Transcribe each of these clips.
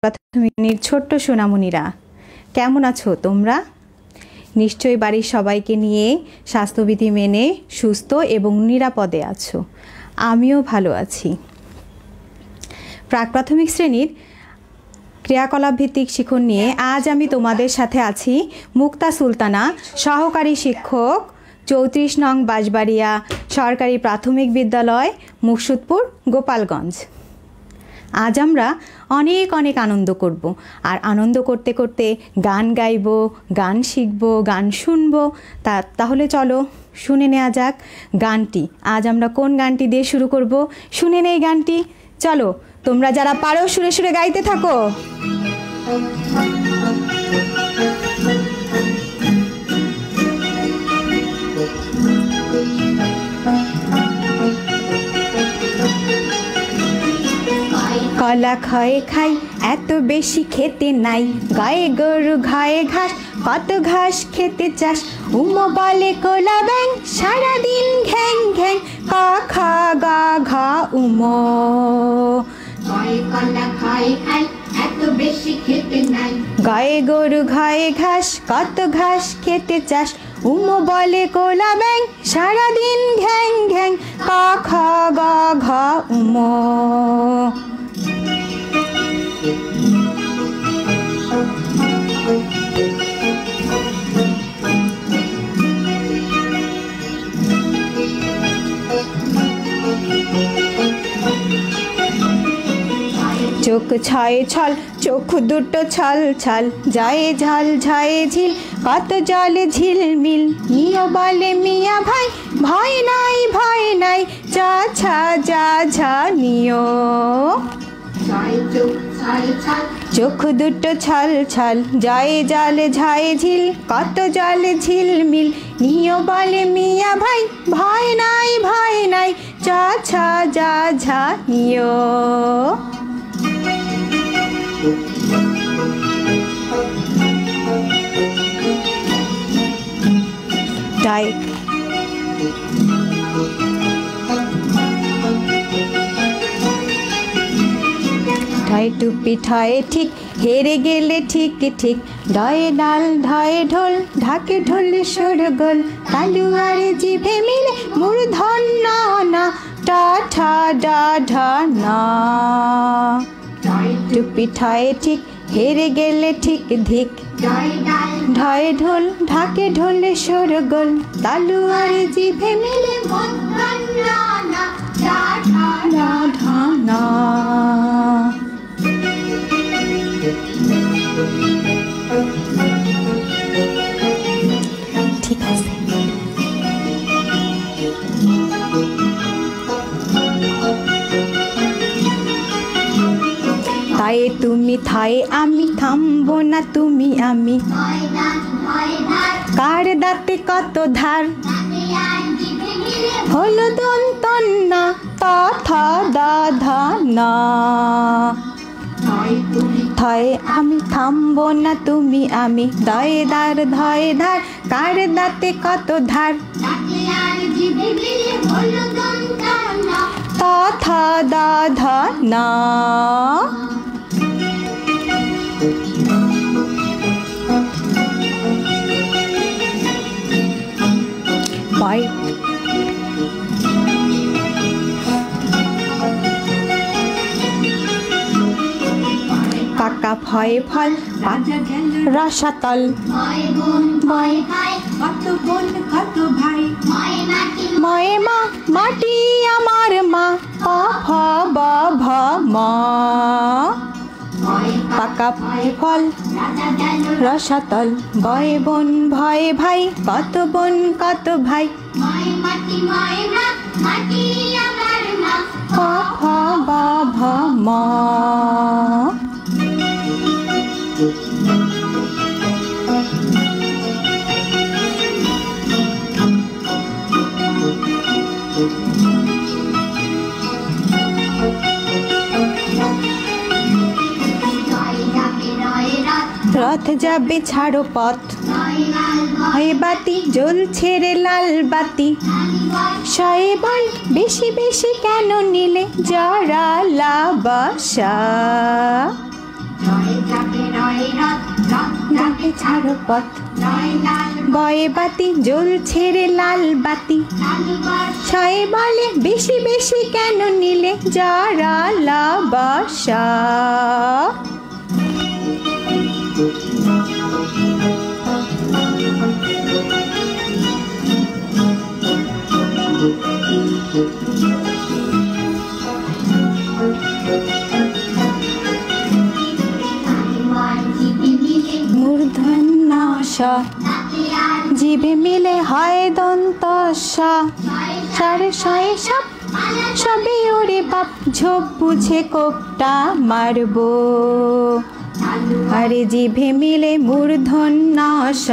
প্রাথমিক ছোট্ট সোনামণিরা কেমন আছো তোমরা? নিশ্চয়ই বাড়ির সবাইকে নিয়ে স্বাস্থ্যবিধি মেনে সুস্থ এবং নিরাপদে আছো। আমিও ভালো আছি। প্রাক প্রাথমিক শ্রেণীর ক্রিয়াকলাপ ভিত্তিক শিক্ষণ নিয়ে আজ আমি তোমাদের সাথে আছি মুক্তা সুলতানা, সহকারী শিক্ষক, 34 নং বাঁশবাড়িয়া সরকারি প্রাথমিক বিদ্যালয়, মুকসুদপুর, গোপালগঞ্জ। আজ আমরা অনেক অনেক আনন্দ করব, আর আনন্দ করতে করতে গান গাইব, গান শিখব, গান শুনব। তাহলে চলো শুনে নেওয়া যাক গানটি। আজ আমরা কোন গানটি দিয়ে শুরু করব? শুনে নেই গানটি। চলো, তোমরা যারা পারো সুরে সুরে গাইতে থাকো। কলা খয়ে খাই এত বেশি খেতে নাই, গায়ে গরু ঘায়ে ঘাস কত ঘাস খেতে চাস, উমো বলে কোলা ব্যাং সারাদিন ঘ্যাং ঘ্যাং, ক খ গ ঘ উমো। কলা খয়ে খাই এত বেশি খেতে নাই, গায়ে গরু ঘায়ে ঘাস কত ঘাস খেতে চাস, উমো বলে কোলা ব্যাং সারাদিন ঘ্যাং ঘ্যাং, ক খ গ ঘ উমো। চোখ ছয় ছল চোখ দুটো ছল ছল, যায় ঝাল ঝায়ে ঝিল কত জলে ঝিলমিল, নিও বলে মিয়া ভাই ভয় নাই ভয় নাই, যা ছা যা ঝা নিও। চোখ দুটো ছল ছল, যায় জাল ঝায়ে ঝিল কত জলে ঝিলমিল, নিও বলে মিয়া ভাই ভয় নাই ভয় নাই, যা ছা যা ঝা নিও। টাই ঠাই টুপি ঠায়ে ঠিক, হেরে গেলে ঠিক ঠিক, ঢয়ে ডাল ঢয়ে ঢোল ঢাকে ঢোলে সরগোল, তালুয়ারে জিভে মিলে মূর্ধন্য না, টা ঠা ডা ঢা না। টুপি ঠায়ে ঠিক, হেরে গেলে ঠিক ধিক, ঢয়ে ঢোল ঢাকে ঢোলে সরগোল, তালুয়ারে জিভে মিলে মূর্ধন্য না, টা ঠা ডা ঢা না। ঠিক আছে। তায়ে তুমি থায়ে আমি, থামবো না তুমি আমি, কার দাঁতে কত ধার, হলো দন্তন না, তা থা দা ধা না। থয়ে আমি থামবো না তুমি আমি, দয়ে দার ধয়ে ধার, কার দাঁতে কত ধার, তা থা দা ধা না। বাই পাকা ভয়ে ফল রসাতল, ময়ে মা মাটি আমার মা, অ ভ ব ভ ম। পাকা ভয়ে ফল রসাতল, বয়ে বোন ভয়ে ভাই কত বোন কত ভাই, অ ভ ব ভ ম। রথ যাবে ছাড়ো পথ, হয় বাতি জ্বলছে রে লাল বাতি, শয়ে বল বেশি বেশি কেন নিলে জড়ালা বাসা। ডাকে ছাড়ো পথ, বয়ে বাতি জ্বলছে রে লাল বাতি, ছয়ে বলে বেশি বেশি কেন নিলে জড়ালা বাসা। মূর্ধন্য ষ, জিভে মিলে হয় দন্ত স, সাড়ে শয়ে সব সবে ওরে বাপ, ঝোপ বুঝে কোপটা মারবো। আরে জিভে মিলে মূর্ধন্য ষ,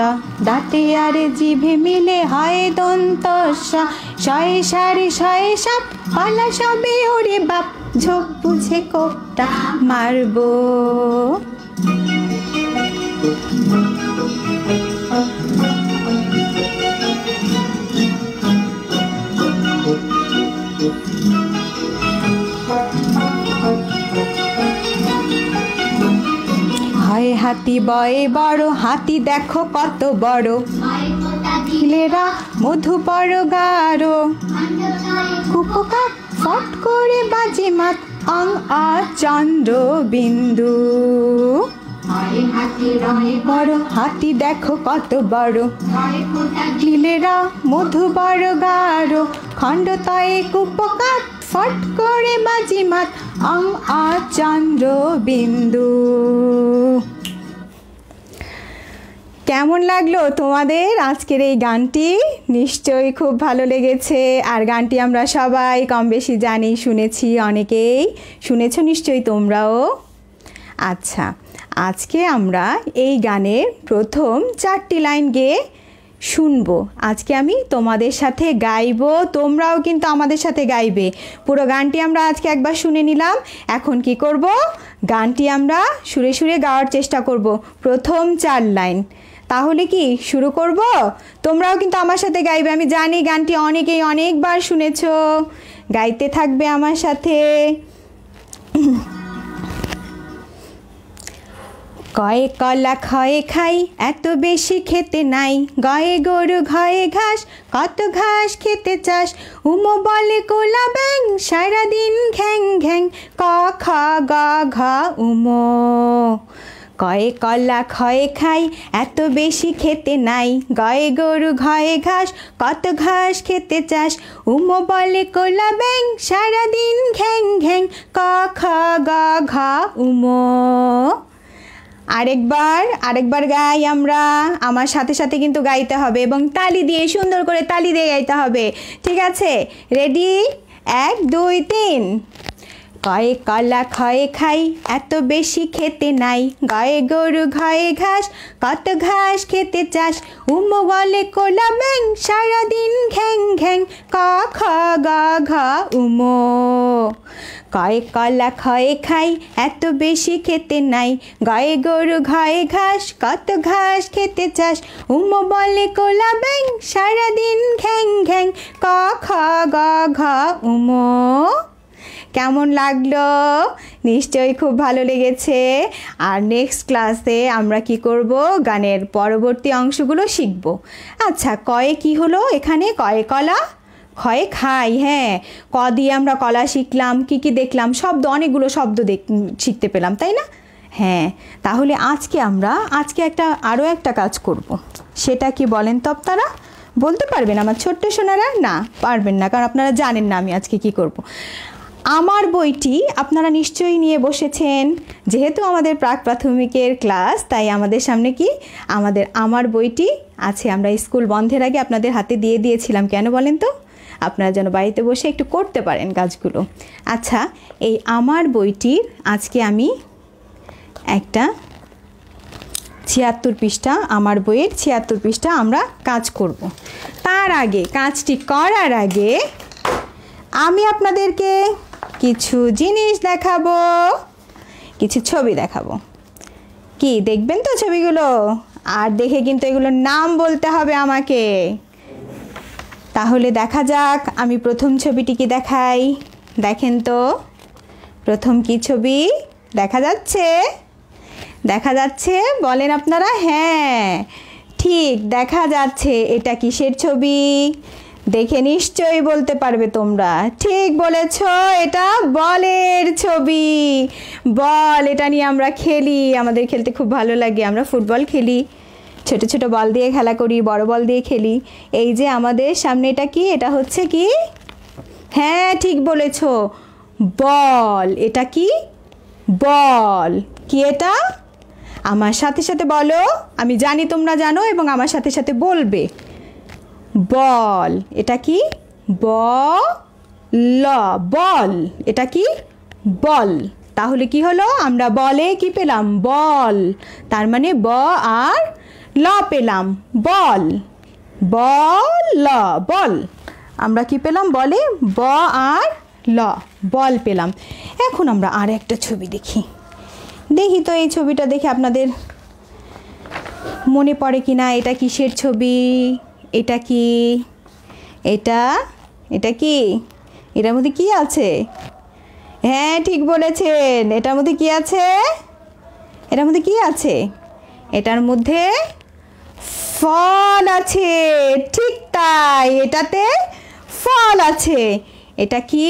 দাঁতে আরে জিভে মিলে হয় দন্ত স, শয়ে সাড়ে শয়ে সব পালা সবে ওরে বাপ, ঝোপ বুঝে কোপটা মারবো। হয় হাতি বয়ে বড়, হাতি দেখো কত বড়, ছেলেরা মধু বড় গাঢ়, কুপকার ফট করে বাজে মাত, অং আ চন্দ্র বিন্দু। বড় হাতি দেখো কত বড়, ছেলেরা মধু বড় গাঢ়, খণ্ডতয়ে কুপকার ফট করে বাজে মাত, অং আ চন্দ্র বিন্দু। কেমন লাগলো তোমাদের আজকের এই গানটি? নিশ্চয়ই খুব ভালো লেগেছে। আর গানটি আমরা সবাই কম বেশি জানি, শুনেছি, অনেকেই শুনেছো নিশ্চয়ই তোমরাও। আচ্ছা, আজকে আমরা এই গানের প্রথম 4টি লাইন গেয়ে শুনবো। আজকে আমি তোমাদের সাথে গাইবো, তোমরাও কিন্তু আমাদের সাথে গাইবে। পুরো গানটি আমরা আজকে একবার শুনে নিলাম। এখন কি করব? গানটি আমরা সুরে সুরে গাওয়ার চেষ্টা করব, প্রথম 4 লাইন। তাহলে কি শুরু করব? তোমরাও কিন্তু আমার সাথে গাইবে। আমি জানি গানটি অনেকেই অনেকবার শুনেছো, গাইতে থাকবে আমার সাথে। কয়ে কলা খয়ে খাই, এত বেশি খেতে নাই, গয়ে গরু ঘয়ে ঘাস, কত ঘাস খেতে চাস, উমো বলে কোলা ব্যাং, সারাদিন ঘ্যাং ঘ্যাং, ক খ গ ঘ উমো। কয়ে কলা খয়ে খাই, এত বেশি খেতে নাই, গয়ে গরু ঘয়ে ঘাস, কত ঘাস খেতে চাস, উমো বলে কোলা ব্যাং, সারাদিন ঘ্যাং ঘ্যাং, ক খ গ ঘ উমো। আরেকবার গাই আমরা। আমার সাথে সাথে কিন্তু গাইতে হবে এবং তালি দিয়ে, সুন্দর করে তালি দিয়ে গাইতে হবে। ঠিক আছে? রেডি? 1 2 3। কয়ে কলা খয়ে খাই, এত বেশি খেতে নাই, গয়ে গরু ঘয়ে ঘাস, কত ঘাস খেতে চাস, উমো বলে কোলা ব্যাং, সারাদিন ঘ্যাং ঘ্যাং, ক খ গ ঘ উমো। কয়ে কলা খয়ে খাই, এত বেশি খেতে নাই, গয়ে গরু ঘয়ে ঘাস, কত ঘাস খেতে চাস, উমো বলে কোলা ব্যাং, সারাদিন ঘ্যাং ঘ্যাং, ক খ গ ঘ উমো। কেমন লাগলো? নিশ্চয়ই খুব ভালো লেগেছে। আর নেক্সট ক্লাসে আমরা কি করব? গানের পরবর্তী অংশগুলো শিখব। আচ্ছা, কয়ে কি হলো এখানে? কয়ে কলা খয়ে খাই। হ্যাঁ, ক দিয়ে আমরা কলা শিখলাম, কি দেখলাম, শব্দ, অনেকগুলো শব্দ শিখতে পেলাম, তাই না? হ্যাঁ, তাহলে আজকে আরও একটা কাজ করব। সেটা কি বলেন তো আপনারা? বলতে পারবেন আমার ছোট্ট সোনারা? না, পারবেন না, কারণ আপনারা জানেন না আমি আজকে কি করব। আমার বইটি আপনারা নিশ্চয়ই নিয়ে বসেছেন। যেহেতু আমাদের প্রাক প্রাথমিকের ক্লাস, তাই আমাদের সামনে কি আমার বইটি আছে। আমরা স্কুল বন্ধের আগে আপনাদের হাতে দিয়ে দিয়েছিলাম। কেন বলেন তো? আপনারা যেন বাড়িতে বসে একটু করতে পারেন কাজগুলো। আচ্ছা, এই আমার বইটির আজকে আমি একটা 76 পৃষ্ঠা, আমার বইয়ের 76 পৃষ্ঠা আমরা কাজ করব। তার আগে, কাজটি করার আগে আমি আপনাদেরকে কিছু জিনিস দেখাবো, কিছু ছবি দেখাবো। কি দেখবেন তো ছবিগুলো? আর দেখে কিন্তু এগুলোর নাম বলতে হবে আমাকে। তাহলে দেখা যাক, আমি প্রথম ছবিটি কি দেখাই। দেখেন তো প্রথম কি ছবি দেখা যাচ্ছে? দেখা যাচ্ছে? বলেন আপনারা। হ্যাঁ ঠিক দেখা যাচ্ছে। এটা কিসের ছবি? দেখে নিশ্চয়ই বলতে পারবে তোমরা। ঠিক বলেছ, এটা বলের ছবি। বল, এটা নিয়ে আমরা খেলি, আমাদের খেলতে খুব ভালো লাগে। আমরা ফুটবল খেলি, ছোট ছোট বল দিয়ে খেলা করি, বড় বল দিয়ে খেলি। এই যে আমাদের সামনে এটা কি? এটা হচ্ছে কি? হ্যাঁ ঠিক বলেছ, বল। এটা কি? বল। কি এটা? আমার সাথে সাথে বলো। আমি জানি তোমরা জানো এবং আমার সাথে সাথে বলবে। বল। এটা কি? বল। বল। এটা কি? বল। তাহলে কি হলো? আমরা বলে কি পেলাম? বল। তার মানে ব আর ল পেলাম, বল। বল। বল। আমরা কি পেলাম? বলে ব আর ল, বল পেলাম। এখন আমরা আর একটা ছবি দেখি। দেখি তো এই ছবিটা দেখে আপনাদের মনে পড়ে কি না? এটা কিসের ছবি? এটা কি? এটা কি? এটার মধ্যে কি আছে? হ্যাঁ ঠিক বলেছেন। এটার মধ্যে কি আছে? এটার মধ্যে কি আছে? এটার মধ্যে ফল আছে। ঠিক তাই, এটাতে ফল আছে। এটা কি?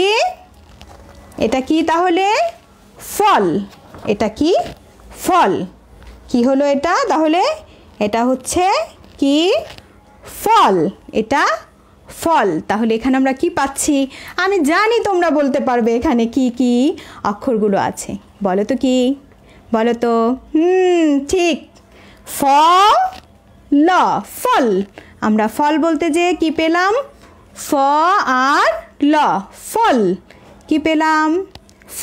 এটা কি তাহলে? ফল। এটা কি? ফল। কি হলো এটা তাহলে? এটা হচ্ছে কি? ফল। এটা ফল। তাহলে এখানে আমরা কি পাচ্ছি? আমি জানি তোমরা বলতে পারবে এখানে কি কি অক্ষরগুলো আছে। বলো তো কি? বলো তো। ঠিক, ফল। ফল। আমরা ফল বলতে যে কি পেলাম? ফ আর ল, ফল। কি পেলাম? ফ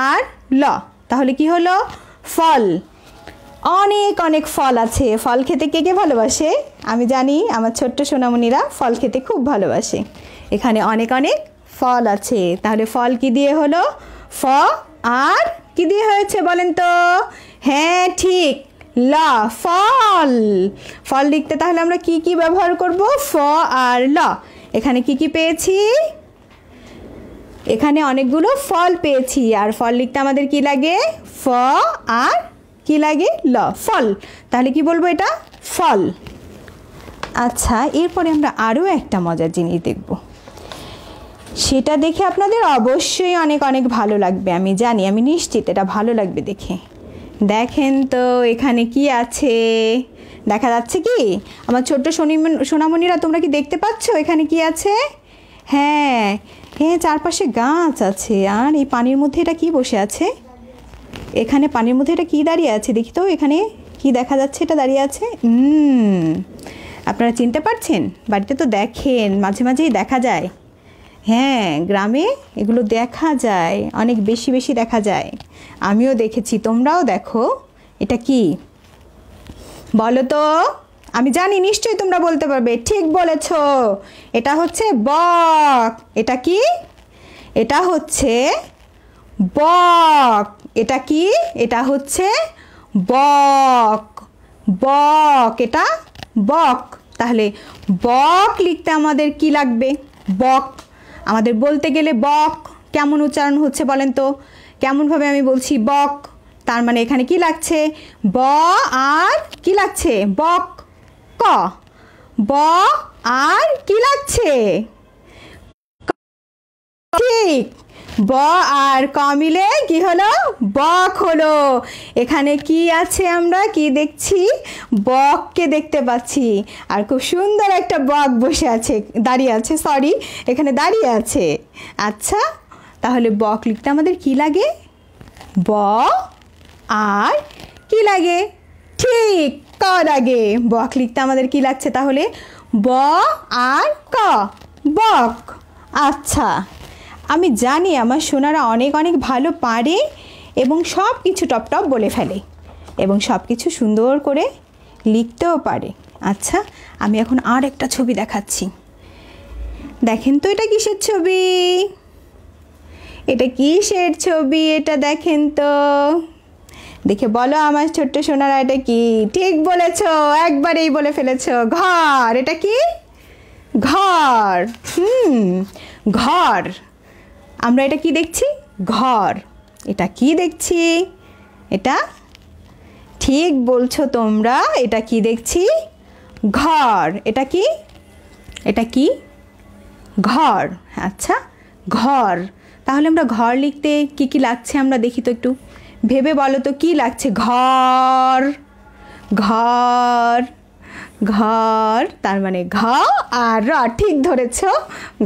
আর ল। তাহলে কি হলো? ফল। অনেক অনেক ফল আছে। ফল খেতে কে কে ভালোবাসে? আমি জানি আমার ছোট্ট সোনামণিরা ফল খেতে খুব ভালোবাসে। এখানে অনেক অনেক ফল আছে। তাহলে ফল কি দিয়ে হলো? ফ আর কি দিয়ে হয়েছে বলেন তো? হ্যাঁ ঠিক, ল, ফল। ফল লিখতে তাহলে আমরা কি কি ব্যবহার করব? ফ আর ল। এখানে কি কি পেয়েছি? এখানে অনেকগুলো ফল পেয়েছি। আর ফল লিখতে আমাদের কি লাগে? ফ আর কি লাগে? ল, ফল। তাহলে কি বলবো? এটা ফল। আচ্ছা, এরপরে আমরা আরও একটা মজার জিনিস দেখব। সেটা দেখে আপনাদের অবশ্যই অনেক অনেক ভালো লাগবে। আমি জানি, আমি নিশ্চিত এটা ভালো লাগবে দেখে। দেখেন তো এখানে কি আছে? দেখা যাচ্ছে কি? আমার ছোট্ট সোনামণিরা, তোমরা কি দেখতে পাচ্ছ এখানে কি আছে? হ্যাঁ হ্যাঁ, চারপাশে গাছ আছে। আর এই পানির মধ্যে এটা কি বসে আছে? এখানে পানির মধ্যে এটা কি দাঁড়িয়ে আছে? দেখি তো এখানে কি দেখা যাচ্ছে? এটা দাঁড়িয়ে আছে। আপনারা চিনতে পারছেন? বাড়িতে তো দেখেন, মাঝে মাঝেই দেখা যায়। হ্যাঁ, গ্রামে এগুলো দেখা যায়, অনেক বেশি বেশি দেখা যায়। আমিও দেখেছি, তোমরাও দেখো। এটা কি বলো তো? আমি জানি নিশ্চয়ই তোমরা বলতে পারবে। ঠিক বলেছ, এটা হচ্ছে বক। এটা কি? এটা হচ্ছে বক। এটা কি? এটা হচ্ছে বক। বক। এটা বক। তাহলে বক লিখতে আমাদের কি লাগবে? বক। আমাদের বলতে গেলে বক কেমন উচ্চারণ হচ্ছে বলেন তো? কেমনভাবে আমি বলছি? বক। তার মানে এখানে কি লাগছে? ব আর কি লাগছে? বক। ক। ব আর কি লাগছে? ঠিক, ব আর ক মিলে কি হলো? বক হলো। এখানে কি আছে? আমরা কি দেখছি? বককে দেখতে পাচ্ছি। আর খুব সুন্দর একটা বক বসে আছে, দাঁড়িয়ে আছে, সরি, এখানে দাঁড়িয়ে আছে। আচ্ছা, তাহলে বক লিখতে আমাদের কি লাগে? ব আর কি লাগে? ঠিক, ক লাগে। বক লিখতে আমাদের কি লাগছে তাহলে? ব আর ক, বক। আচ্ছা, আমি জানি আমার সোনারা অনেক অনেক ভালো পারে এবং সব কিছু টপ টপ বলে ফেলে এবং সব কিছু সুন্দর করে লিখতেও পারে। আচ্ছা, আমি এখন আর একটা ছবি দেখাচ্ছি। দেখেন তো এটা কিসের ছবি? এটা কিসের ছবি? এটা দেখেন তো, দেখে বলো আমার ছোট্ট সোনারা এটা কি? ঠিক বলেছ, একবারেই বলে ফেলেছ, ঘর। এটা কি? ঘর। ঘর। আমরা এটা কি দেখছি? ঘর। এটা কি দেখছি? এটা ঠিক বলছো তোমরা। এটা কি দেখছি? ঘর। এটা কি? এটা কি? ঘর। আচ্ছা, ঘর। তাহলে আমরা ঘর লিখতে কি কি লাগছে আমরা দেখি তো, একটু ভেবে বলো তো কি লাগছে? ঘর, ঘর, ঘর, তার মানে ঘ আর র। ঠিক ধরেছ,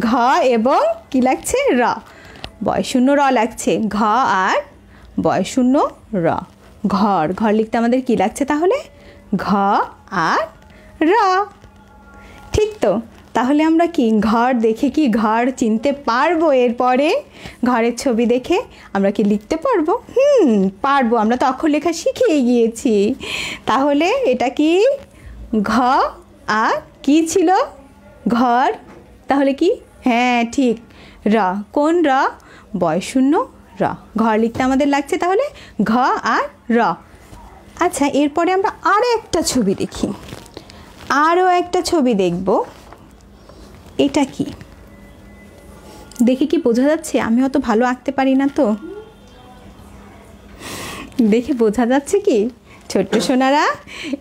ঘ এবং কি লাগছে? র। বয়শূন্য র লাগছে, ঘ আর বয়শূন্য র। ঘর। ঘর লিখতে আমাদের কি লাগছে তাহলে? ঘ আর র। ঠিক তো? তাহলে আমরা কি ঘর দেখে কি ঘর চিনতে পারবো? এরপরে ঘরের ছবি দেখে আমরা কি লিখতে পারবো? পারবো, আমরা তো অক্ষর লেখা শিখেই গিয়েছি। তাহলে এটা কি? ঘ আর কি ছিল? ঘর। তাহলে কি? হ্যাঁ ঠিক, র। কোন র? বয়শূন্য র। ঘর লিখতে আমাদের লাগছে তাহলে ঘ আর র। আচ্ছা, এরপরে আমরা আরও একটা ছবি দেখি, আরও একটা ছবি দেখব। এটা কি দেখে কি বোঝা যাচ্ছে? আমি অত ভালো আঁকতে পারি না, তো দেখে বোঝা যাচ্ছে কি ছোট্ট সোনারা?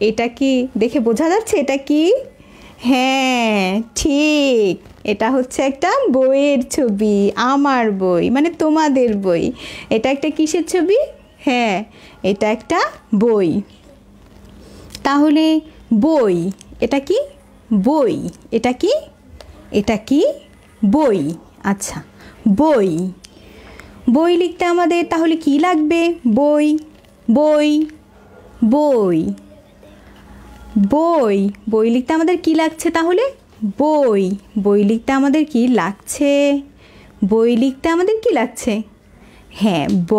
এটা কি দেখে বোঝা যাচ্ছে? এটা কি? হ্যাঁ ঠিক, এটা হচ্ছে একটা বইয়ের ছবি। আমার বই মানে তোমাদের বই। এটা একটা কিসের ছবি? হ্যাঁ, এটা একটা বই। তাহলে বই, এটা কি? বই। এটা কি? এটা কি? বই। আচ্ছা, বই। বই লিখতে আমাদের তাহলে কি লাগবে? বই, বই, বই, বই। বই লিখতে আমাদের কি লাগছে তাহলে? বই। বই লিখতে আমাদের কি লাগছে? বই লিখতে আমাদের কি লাগছে? হ্যাঁ, ব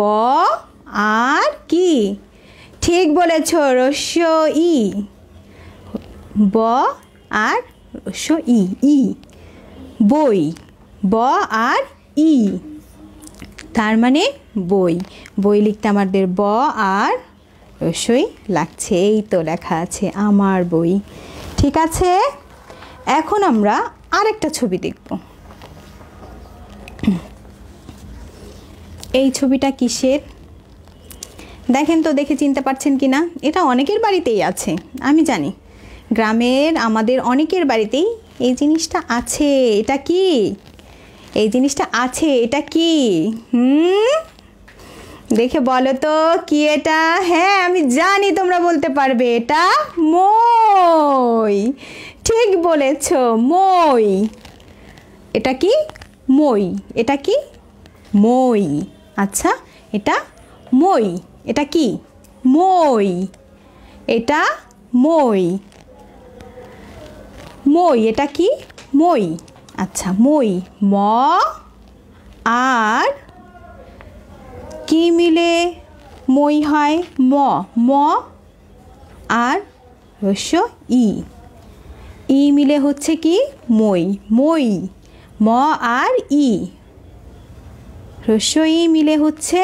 আর কি? ঠিক বলেছ, রস্য ই। ব আর রস্য ই, ই। বই। ব আর ই, তার মানে বই। বই লিখতে আমাদের ব আর রস্যই লাগছে। এই তো লেখা আছে আমার বই। ঠিক আছে, এখন আমরা আরেকটা ছবি দেখব। এই ছবিটা কিসের দেখেন তো, দেখে চিনতে পারছেন কি না? এটা অনেকের বাড়িতেই আছে, আমি জানি। গ্রামের আমাদের অনেকের বাড়িতেই এই জিনিসটা আছে। এটা কি? এই জিনিসটা আছে, এটা কি? দেখে বলো তো কি এটা? হ্যাঁ, আমি জানি তোমরা বলতে পারবে, এটা মই। ঠিক বলেছ, মই। এটা কি? মই। এটা কি? মই। আচ্ছা, এটা মই। এটা কি? মই। এটা মই। মই। এটা কি? মই। আচ্ছা, মই। ম আর কি মিলে মই হয়? ম। ম আর রস্য ই, ই মিলে হচ্ছে কি? মই। মই। ম আর ই, রস্য ই মিলে হচ্ছে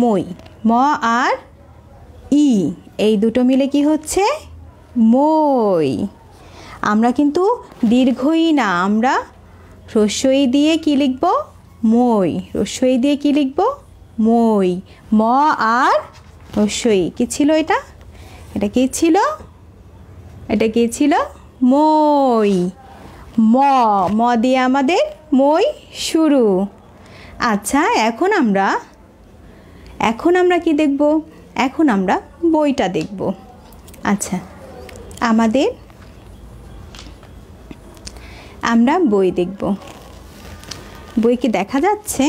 মই। ম আর ই, এই দুটো মিলে কি হচ্ছে? মই। আমরা কিন্তু দীর্ঘই না, আমরা রস্যই দিয়ে কি লিখব? মই। রস্যই দিয়ে কি লিখব? মই। ম আর রস্যই। কি ছিল এটা? এটা কি ছিল? এটা কি ছিল? মই। ম। ম দিয়ে আমাদের মই শুরু। আচ্ছা, এখন আমরা কি দেখব? এখন আমরা বইটা দেখব। আচ্ছা, আমরা বই দেখব। বই কি দেখা যাচ্ছে?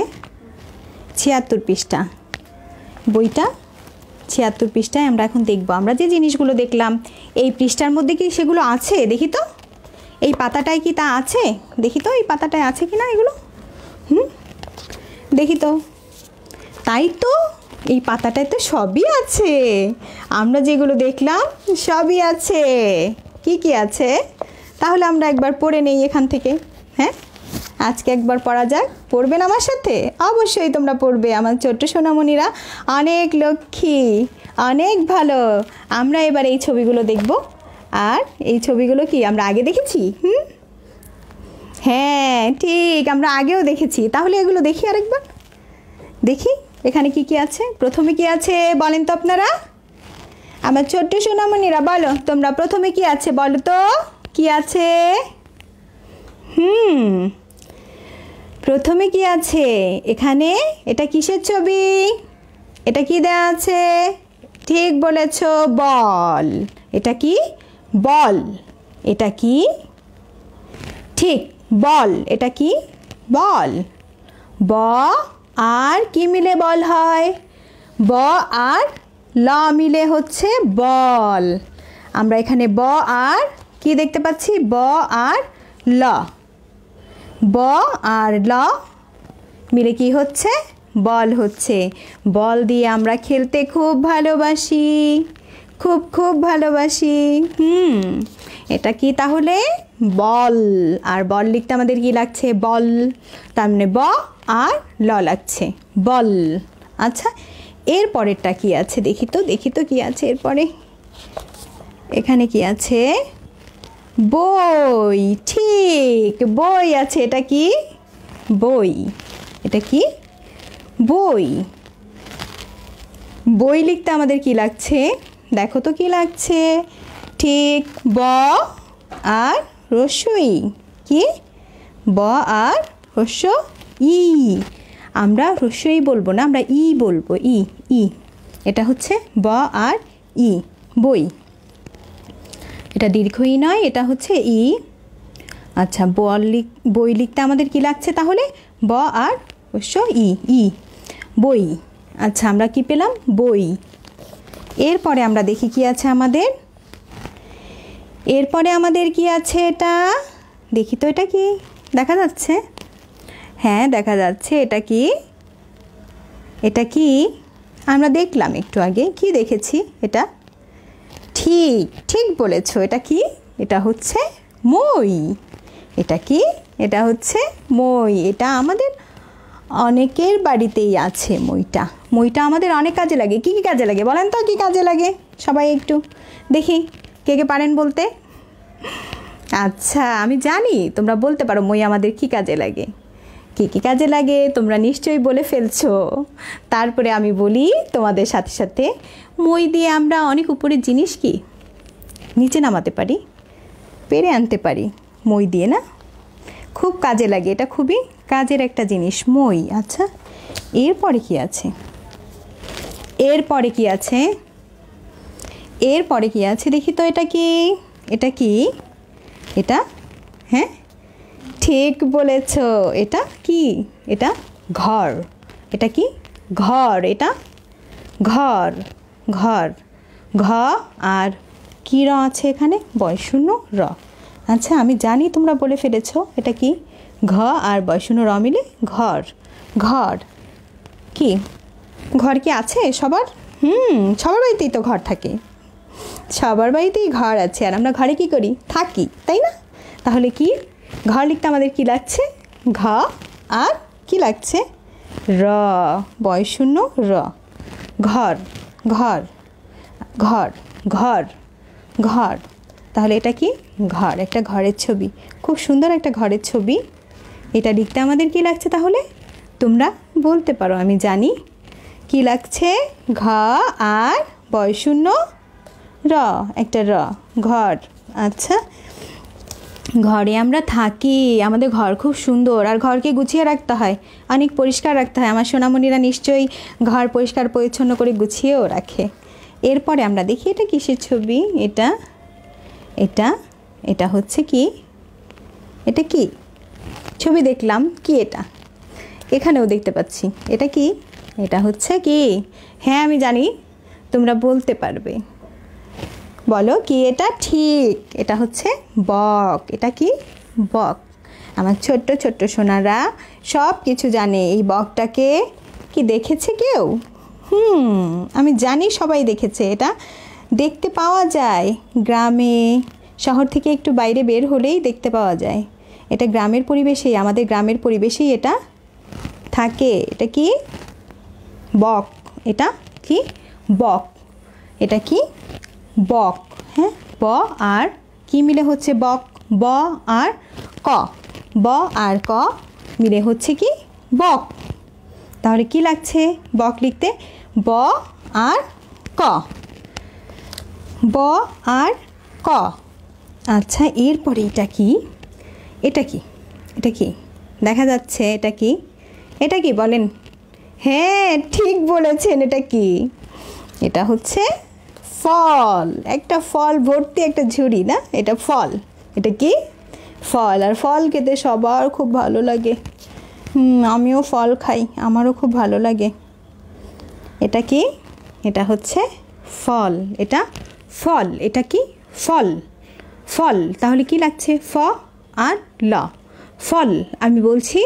৭৬ পৃষ্ঠা। বইটা ৭৬ পৃষ্ঠায় আমরা এখন দেখব। আমরা যে জিনিসগুলো দেখলাম এই পৃষ্ঠার মধ্যে কি সেগুলো আছে? দেখি তো, এই পাতাটায় কি তা আছে? দেখি তো, এই পাতাটায় আছে কি না এগুলো। দেখি তো। তাই তো, এই পাতাটায় তো সবই আছে। আমরা যেগুলো দেখলাম সবই আছে। কি কি আছে তাহলে আমরা একবার পড়ে নেই এখান থেকে। হ্যাঁ, আজকে একবার পড়া যাক। পড়বেন আমার সাথে? অবশ্যই তোমরা পড়বে আমার ছোট্ট সোনামণিরা। অনেক লক্ষ্মী, অনেক ভালো। আমরা এবার এই ছবিগুলো দেখব। আর এই ছবিগুলো কি আমরা আগে দেখেছি? হ্যাঁ ঠিক, আমরা আগেও দেখেছি। তাহলে এগুলো দেখি আরেকবার। দেখি এখানে কি কি আছে। প্রথমে কি আছে বলেন তো আপনারা? আমার ছোট্ট সোনামণিরা বলো তোমরা প্রথমে কি আছে বলো তো, কি আছে? প্রথমে কি আছে এখানে? এটা কিসের ছবি? এটা কি দেয়া আছে? ঠিক বলেছ, বল। এটা কি? বল। এটা কি? ঠিক, বল। এটা কি? বল। ব আর কি মিলে বল হয়? ব আর ল মিলে হচ্ছে বল। আমরা এখানে ব আর কি দেখতে পাচ্ছি? ব আর ল। ব আর ল মিলে কি হচ্ছে? বল হচ্ছে। বল দিয়ে আমরা খেলতে খুব ভালোবাসি, খুব খুব ভালোবাসি। এটা কি তাহলে? বল। আর বল লিখতে আমাদের কি লাগছে? বল। তার মানে ব আর ল লাগছে, বল। আচ্ছা, এর পরেরটা কি আছে দেখি তো, দেখি তো কি আছে এরপরে। এখানে কি আছে? বই। ঠিক, বই আছে। এটা কি? বই। এটা কি? বই। বই লিখতে আমাদের কি লাগছে? দেখো তো কি লাগছে। ঠিক, ব আর রস্বই। কি? ব আর হ্রস্ব ই। আমরা হ্রস্বই বলবো না, আমরা ই বলবো, ই ই। এটা হচ্ছে ব আর ই, বই। এটা দীর্ঘ ই নয়, এটা হচ্ছে ই। আচ্ছা, বই লিখতে আমাদের কি লাগছে তাহলে? ব আর হ্রস্ব ই, ই, বই। আচ্ছা, আমরা কি পেলাম? বই। এরপরে আমরা দেখি কি আছে আমাদের। এরপরে আমাদের কি আছে? এটা দেখি তো, এটা কি দেখা যাচ্ছে? হ্যাঁ, দেখা যাচ্ছে। এটা কি? এটা কি? আমরা দেখলাম একটু আগে, কি দেখেছি? এটা ঠিক, ঠিক বলেছ। এটা কি? এটা হচ্ছে মই। এটা কি? এটা হচ্ছে মই। এটা আমাদের অনেকের বাড়িতেই আছে মইটা। মইটা আমাদের অনেক কাজে লাগে। কি কি কাজে লাগে বলেন তো, কি কাজে লাগে সবাই একটু দেখি, কে কে পারেন বলতে? আচ্ছা, আমি জানি তোমরা বলতে পারো মই আমাদের কি কাজে লাগে। কী কী কাজে লাগে তোমরা নিশ্চয়ই বলে ফেলছো। তারপরে আমি বলি তোমাদের সাথে সাথে। মই দিয়ে আমরা অনেক উপরের জিনিস কি নিচে নামাতে পারি, পেরে আনতে পারি মই দিয়ে, না? খুব কাজে লাগে, এটা খুবই কাজের একটা জিনিস মই। আচ্ছা, এরপরে কি আছে? এরপরে কি আছে? এরপরে কি আছে দেখি তো। এটা কি? এটা কি? এটা, হ্যাঁ ঠিক বলেছ। এটা কি? এটা ঘর। এটা কি? ঘর। এটা ঘর। ঘর। ঘ আর কি র আছে এখানে? বয়শূন্য র। আচ্ছা, আমি জানি তোমরা বলে ফেলেছ। এটা কি? ঘ আর বয়শূন্য র মিলে ঘর। ঘর কি? ঘর কি আছে সবার? সবার বাড়িতেই তো ঘর থাকে। সবার বাড়িতেই ঘর আছে, আর আমরা ঘরে কি করি? থাকি, তাই না? তাহলে কি? ঘর লিখতে আমাদের কি লাগছে? ঘ আর কি লাগছে? র, বয়শূন্য র। ঘর। ঘর। ঘর। ঘর। ঘর। তাহলে এটা কি? ঘর। একটা ঘরের ছবি, খুব সুন্দর একটা ঘরের ছবি। এটা লিখতে আমাদের কি লাগছে তাহলে? তোমরা বলতে পারো, আমি জানি কি লাগছে। ঘ আর বয়শূন্য র, একটা র, ঘর। আচ্ছা, ঘরে আমরা থাকি, আমাদের ঘর খুব সুন্দর, আর ঘরকে গুছিয়ে রাখতে হয়, অনেক পরিষ্কার রাখতে হয়। আমার সোনামণিরা নিশ্চয়ই ঘর পরিষ্কার পরিচ্ছন্ন করে গুছিয়েও রাখে। এরপরে আমরা দেখি এটা কিসের ছবি। এটা এটা এটা হচ্ছে কি? এটা কি ছবি দেখলাম? কি এটা? এখানেও দেখতে পাচ্ছি। এটা কি? এটা হচ্ছে কি? হ্যাঁ, আমি জানি তোমরা বলতে পারবে। বলো কি এটা? ঠিক, এটা হচ্ছে বক। এটা কি? বক। আমার ছোট্ট ছোট্ট সোনারা সব কিছু জানে। এই বকটাকে কি দেখেছে কেউ? আমি জানি সবাই দেখেছে। এটা দেখতে পাওয়া যায় গ্রামে, শহর থেকে একটু বাইরে বের হলেই দেখতে পাওয়া যায়। এটা গ্রামের পরিবেশেই, আমাদের গ্রামের পরিবেশেই এটা থাকে। এটা কি? বক। এটা কি? বক। এটা কি? বক। হ্যাঁ, ব আর কি মিলে হচ্ছে বক? ব আর ক। ব আর ক মিলে হচ্ছে কি? বক। তাহলে কি লাগছে বক লিখতে? ব আর ক। ব আর ক। আচ্ছা, এরপরে এটা কি? এটা কি? এটা কি দেখা যাচ্ছে? এটা কি? এটা কি বলেন? হ্যাঁ, ঠিক বলেছেন। এটা কি? এটা হচ্ছে ফল। একটা ফল ভর্তি একটা ঝুড়ি, না? এটা ফল। এটা কি? ফল। আর ফল খেতে সবার খুব ভালো লাগে। আমিও ফল খাই, আমারও খুব ভালো লাগে। এটা কি? এটা হচ্ছে ফল। এটা ফল। এটা কি? ফল। ফল। তাহলে কি লাগছে? ফ আর ল। ফল। আমি বলছি,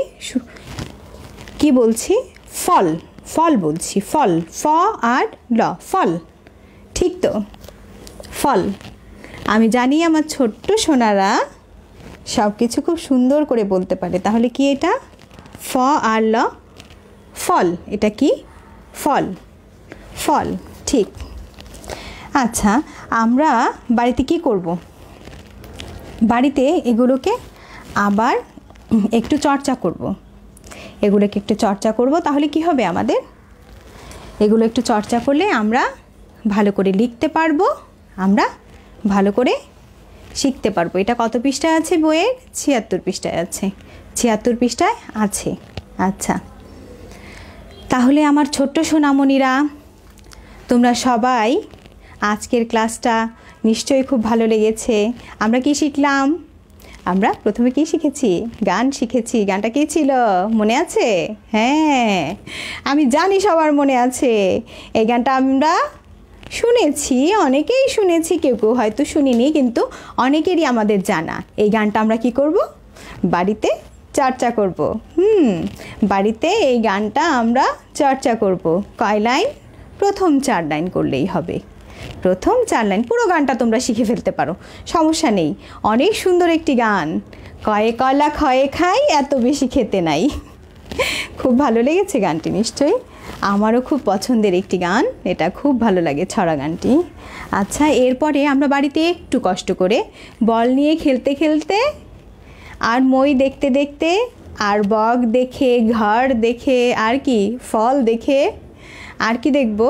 কি বলছি? ফল। ফল বলছি। ফল। ফ আর ল। ফল। ঠিক তো? ফল। আমি জানি আমার ছোট্ট সোনারা সব কিছু খুব সুন্দর করে বলতে পারে। তাহলে কি এটা? ফ আর ল, ফল। এটা কি? ফল। ফল। ঠিক। আচ্ছা, আমরা বাড়িতে কি করব? বাড়িতে এগুলোকে আবার একটু চর্চা করব। এগুলোকে একটু চর্চা করব। তাহলে কি হবে আমাদের? এগুলো একটু চর্চা করলে আমরা ভালো করে লিখতে পারবো, আমরা ভালো করে শিখতে পারবো। এটা কত পৃষ্ঠায় আছে বইয়ের? ৭৬ পৃষ্ঠায় আছে। ৭৬ পৃষ্ঠায় আছে। আচ্ছা, তাহলে আমার ছোট্ট সোনামণিরা, তোমরা সবাই আজকের ক্লাসটা নিশ্চয়ই খুব ভালো লেগেছে। আমরা কি শিখলাম? আমরা প্রথমে কি শিখেছি? গান শিখেছি। গানটা কি ছিল? মনে আছে? হ্যাঁ, আমি জানি সবার মনে আছে। এই গানটা আমরা শুনেছি, অনেকেই শুনেছি, কেউ কেউ হয়তো শুনিনি, কিন্তু অনেকেরই আমাদের জানা। এই গানটা আমরা কি করব? বাড়িতে চর্চা করব। বাড়িতে এই গানটা আমরা চর্চা করব। কয় লাইন? প্রথম 4 লাইন করলেই হবে। প্রথম 4 লাইন। পুরো গানটা তোমরা শিখে ফেলতে পারো, সমস্যা নেই। অনেক সুন্দর একটি গান। কয়ে কলা খয়ে খাই, এত বেশি খেতে নাই। খুব ভালো লেগেছে গানটি নিশ্চয়ই। আমারও খুব পছন্দের একটি গান, এটা খুব ভালো লাগে ছড়া গানটি। আচ্ছা, এরপরে আমরা বাড়িতে একটু কষ্ট করে বল নিয়ে খেলতে খেলতে আর মই দেখতে দেখতে আর বক দেখে, ঘর দেখে, আর কি ফল দেখে, আর কি দেখব,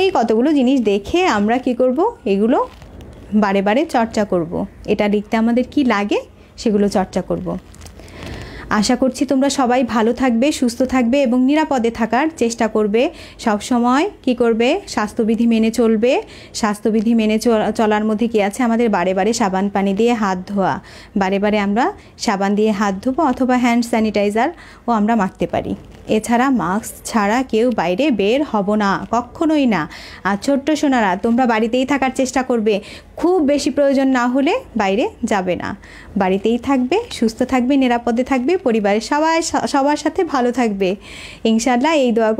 এই কতগুলো জিনিস দেখে আমরা কি করব? এগুলো বারে বারে চর্চা করব। এটা লিখতে আমাদের কি লাগে সেগুলো চর্চা করব। আশা করছি তোমরা সবাই ভালো থাকবে, সুস্থ থাকবে এবং নিরাপদে থাকার চেষ্টা করবে। সব সময় কি করবে? স্বাস্থ্যবিধি মেনে চলবে। স্বাস্থ্যবিধি মেনে চলার মধ্যে কি আছে? আমাদের বারে বারে সাবান পানি দিয়ে হাত ধোয়া। বারে বারে আমরা সাবান দিয়ে হাত ধোবো, অথবা হ্যান্ড স্যানিটাইজারও আমরা মাখতে পারি। এছাড়া মাস্ক ছাড়া কেউ বাইরে বের হব না, কখনোই না। আর ছোট্ট সোনারা, তোমরা বাড়িতেই থাকার চেষ্টা করবে। খুব বেশি প্রয়োজন না হলে বাইরে যাবে না। বাড়িতেই থাকবে, সুস্থ থাকবে, নিরাপদে থাকবে, পরিবারের সবার সাথে ভালো থাকবে। ইনশাআল্লাহ এই দোয়া